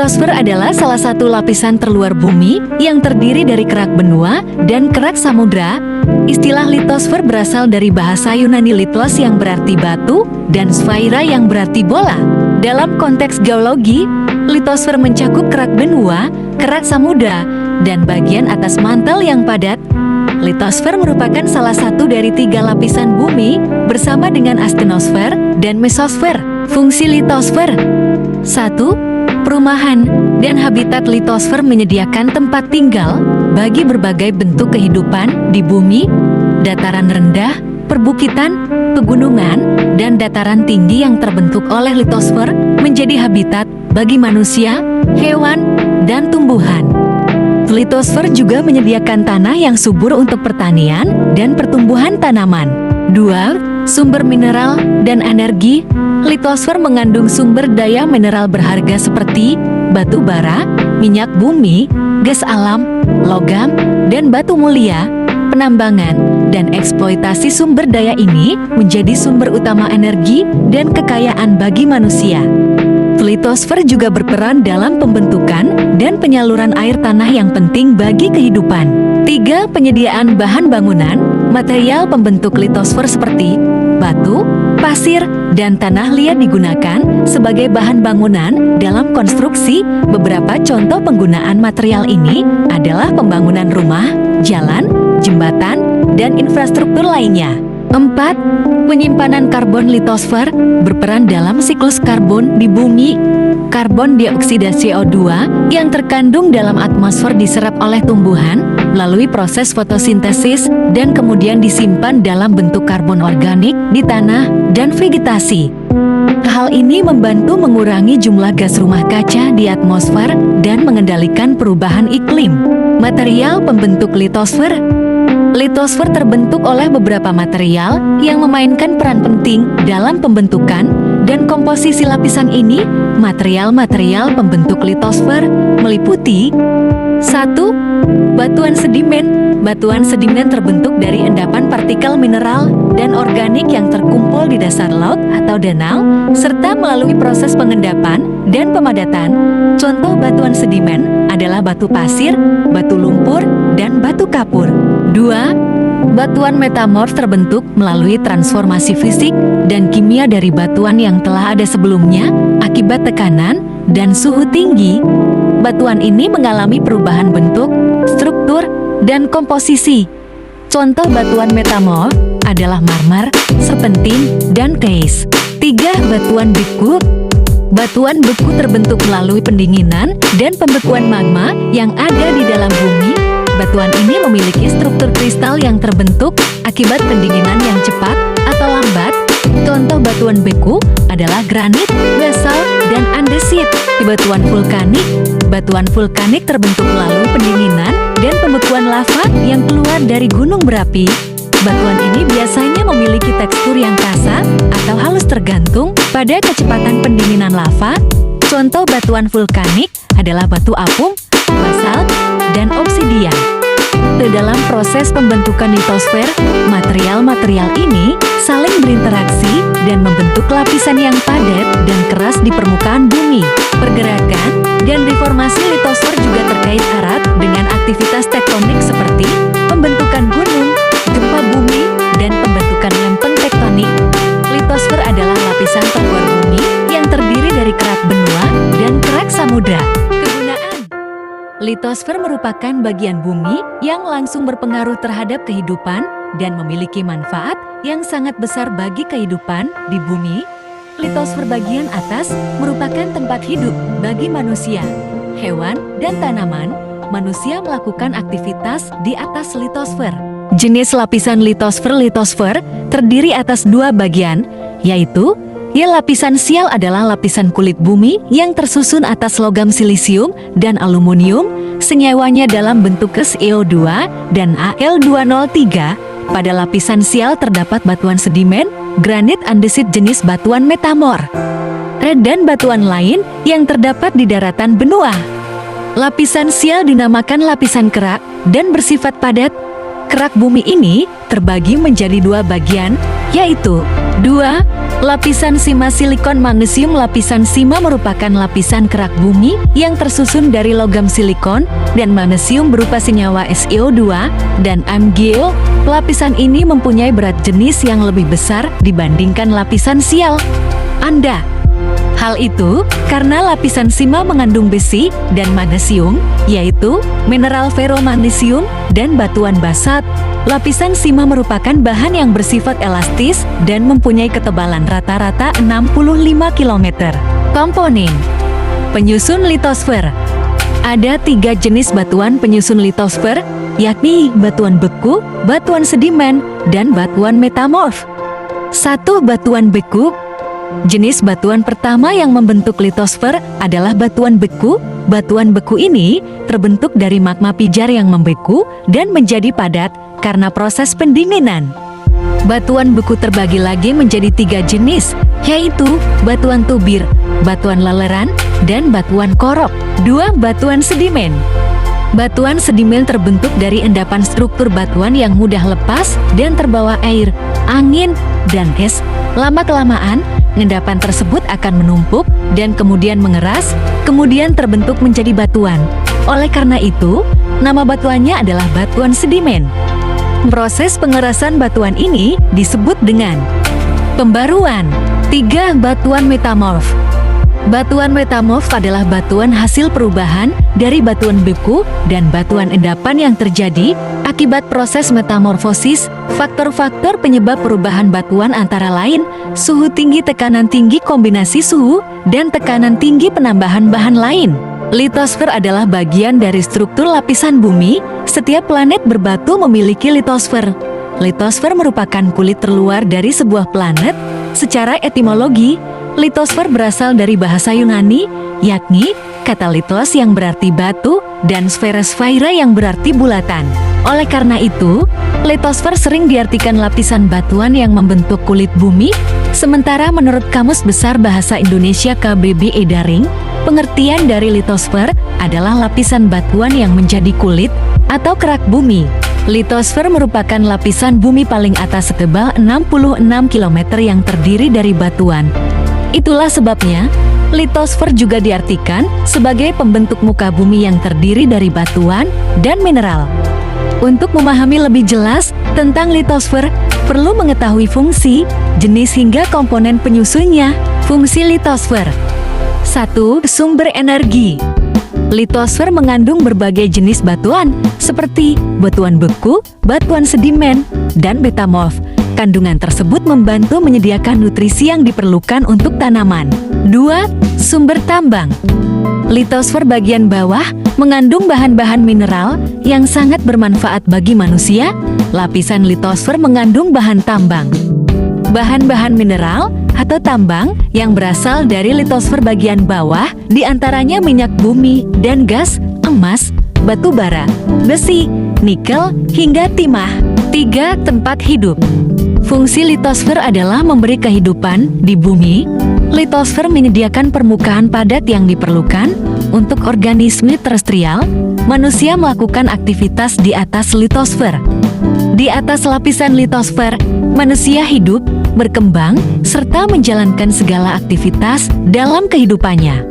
Litosfer adalah salah satu lapisan terluar bumi yang terdiri dari kerak benua dan kerak samudra. Istilah litosfer berasal dari bahasa Yunani litos yang berarti batu dan sphaira yang berarti bola. Dalam konteks geologi, litosfer mencakup kerak benua, kerak samudra, dan bagian atas mantel yang padat. Litosfer merupakan salah satu dari 3 lapisan bumi bersama dengan astenosfer dan mesosfer. Fungsi litosfer 1. Perumahan dan habitat. Litosfer menyediakan tempat tinggal bagi berbagai bentuk kehidupan di bumi, dataran rendah, perbukitan, pegunungan, dan dataran tinggi yang terbentuk oleh litosfer menjadi habitat bagi manusia, hewan, dan tumbuhan. Litosfer juga menyediakan tanah yang subur untuk pertanian dan pertumbuhan tanaman. 2. Sumber mineral dan energi. Litosfer mengandung sumber daya mineral berharga seperti batu bara, minyak bumi, gas alam, logam, dan batu mulia. Penambangan dan eksploitasi sumber daya ini menjadi sumber utama energi dan kekayaan bagi manusia. Litosfer juga berperan dalam pembentukan dan penyaluran air tanah yang penting bagi kehidupan. 3. Penyediaan bahan bangunan. Material pembentuk litosfer seperti batu, pasir, dan tanah liat digunakan sebagai bahan bangunan dalam konstruksi. Beberapa contoh penggunaan material ini adalah pembangunan rumah, jalan, jembatan, dan infrastruktur lainnya. 4. Penyimpanan karbon. Litosfer berperan dalam siklus karbon di bumi. Karbon dioksida CO2 yang terkandung dalam atmosfer diserap oleh tumbuhan melalui proses fotosintesis dan kemudian disimpan dalam bentuk karbon organik di tanah dan vegetasi. Hal ini membantu mengurangi jumlah gas rumah kaca di atmosfer dan mengendalikan perubahan iklim. Material pembentuk litosfer. Litosfer terbentuk oleh beberapa material yang memainkan peran penting dalam pembentukan dan komposisi lapisan ini. Material-material pembentuk litosfer meliputi 1. Batuan sedimen. Batuan sedimen terbentuk dari endapan partikel mineral dan organik yang terkumpul di dasar laut atau danau, serta melalui proses pengendapan dan pemadatan. Contoh batuan sedimen adalah batu pasir, batu lumpur, dan batu kapur. 2. Batuan metamorf terbentuk melalui transformasi fisik dan kimia dari batuan yang telah ada sebelumnya akibat tekanan dan suhu tinggi. Batuan ini mengalami perubahan bentuk, struktur, dan komposisi. Contoh batuan metamorf adalah marmer, serpentin, dan keis. 3. Batuan beku. Batuan beku terbentuk melalui pendinginan dan pembekuan magma yang ada di dalam bumi. Batuan ini memiliki struktur kristal yang terbentuk akibat pendinginan yang cepat atau lambat. Contoh batuan beku adalah granit, basalt, dan andesit. Batuan vulkanik. Batuan vulkanik terbentuk melalui pendinginan dan pembekuan lava yang keluar dari gunung berapi. Batuan ini biasanya memiliki tekstur yang kasar atau halus tergantung pada kecepatan pendinginan lava. Contoh batuan vulkanik adalah batu apung, basalt, dan obsidian. Dalam proses pembentukan litosfer, material-material ini saling berinteraksi dan membentuk lapisan yang padat dan keras di permukaan bumi. Pergerakan dan deformasi litosfer juga terkait erat dengan aktivitas tektonik seperti pembentukan gunung, gempa bumi, dan pembentukan lempeng tektonik. Litosfer adalah lapisan terluar bumi yang terdiri dari kerak benua dan kerak samudra. Litosfer merupakan bagian bumi yang langsung berpengaruh terhadap kehidupan dan memiliki manfaat yang sangat besar bagi kehidupan di bumi. Litosfer bagian atas merupakan tempat hidup bagi manusia, hewan, dan tanaman. Manusia melakukan aktivitas di atas litosfer. Jenis lapisan litosfer. Litosfer terdiri atas 2 bagian, yaitu lapisan sial adalah lapisan kulit bumi yang tersusun atas logam silisium dan aluminium. Senyawanya dalam bentuk SiO2 dan Al2O3. Pada lapisan sial terdapat batuan sedimen, granit, andesit jenis batuan metamorf, dan batuan lain yang terdapat di daratan benua. Lapisan sial dinamakan lapisan kerak dan bersifat padat. Kerak bumi ini terbagi menjadi dua bagian, yaitu 2. Lapisan sima silikon magnesium. Lapisan sima merupakan lapisan kerak bumi yang tersusun dari logam silikon dan magnesium berupa senyawa SiO2 dan MgO. Lapisan ini mempunyai berat jenis yang lebih besar dibandingkan lapisan sial. Hal itu karena lapisan sima mengandung besi dan magnesium, yaitu mineral ferromagnesium dan batuan basalt. Lapisan sima merupakan bahan yang bersifat elastis dan mempunyai ketebalan rata-rata 65 km. Komponen penyusun litosfer. Ada 3 jenis batuan penyusun litosfer, yakni batuan beku, batuan sedimen, dan batuan metamorf. 1. Batuan beku. Jenis batuan pertama yang membentuk litosfer adalah batuan beku. Batuan beku ini terbentuk dari magma pijar yang membeku dan menjadi padat karena proses pendinginan. Batuan beku terbagi lagi menjadi 3 jenis, yaitu batuan tubir, batuan leleran, dan batuan korok. 2. Batuan sedimen. Batuan sedimen terbentuk dari endapan struktur batuan yang mudah lepas dan terbawa air, angin, dan es. Lama-kelamaan, endapan tersebut akan menumpuk dan kemudian mengeras, kemudian terbentuk menjadi batuan. Oleh karena itu, nama batuannya adalah batuan sedimen. Proses pengerasan batuan ini disebut dengan pembaruan. 3. Batuan metamorf. Batuan metamorf adalah batuan hasil perubahan dari batuan beku dan batuan endapan yang terjadi akibat proses metamorfosis. Faktor-faktor penyebab perubahan batuan antara lain suhu tinggi, tekanan tinggi, kombinasi suhu, dan tekanan tinggi penambahan bahan lain. Litosfer adalah bagian dari struktur lapisan bumi. Setiap planet berbatu memiliki litosfer. Litosfer merupakan kulit terluar dari sebuah planet. Secara etimologi, litosfer berasal dari bahasa Yunani, yakni kata litos yang berarti batu dan sfera yang berarti bulatan. Oleh karena itu, litosfer sering diartikan lapisan batuan yang membentuk kulit bumi. Sementara menurut Kamus Besar Bahasa Indonesia KBBI Daring, pengertian dari litosfer adalah lapisan batuan yang menjadi kulit atau kerak bumi. Litosfer merupakan lapisan bumi paling atas setebal 66 km yang terdiri dari batuan. Itulah sebabnya, litosfer juga diartikan sebagai pembentuk muka bumi yang terdiri dari batuan dan mineral. Untuk memahami lebih jelas tentang litosfer, perlu mengetahui fungsi, jenis hingga komponen penyusunnya. Fungsi litosfer. 1. Sumber energi. Litosfer mengandung berbagai jenis batuan, seperti batuan beku, batuan sedimen, dan metamorf. Kandungan tersebut membantu menyediakan nutrisi yang diperlukan untuk tanaman. 2. Sumber tambang. Litosfer bagian bawah mengandung bahan-bahan mineral yang sangat bermanfaat bagi manusia. Lapisan litosfer mengandung bahan tambang. Bahan-bahan mineral atau tambang yang berasal dari litosfer bagian bawah diantaranya minyak bumi dan gas, emas, batu bara, besi, nikel, hingga timah. 3. Tempat hidup. Fungsi litosfer adalah memberi kehidupan di bumi. Litosfer menyediakan permukaan padat yang diperlukan untuk organisme terestrial. Manusia melakukan aktivitas di atas litosfer. Di atas lapisan litosfer, manusia hidup, berkembang, serta menjalankan segala aktivitas dalam kehidupannya.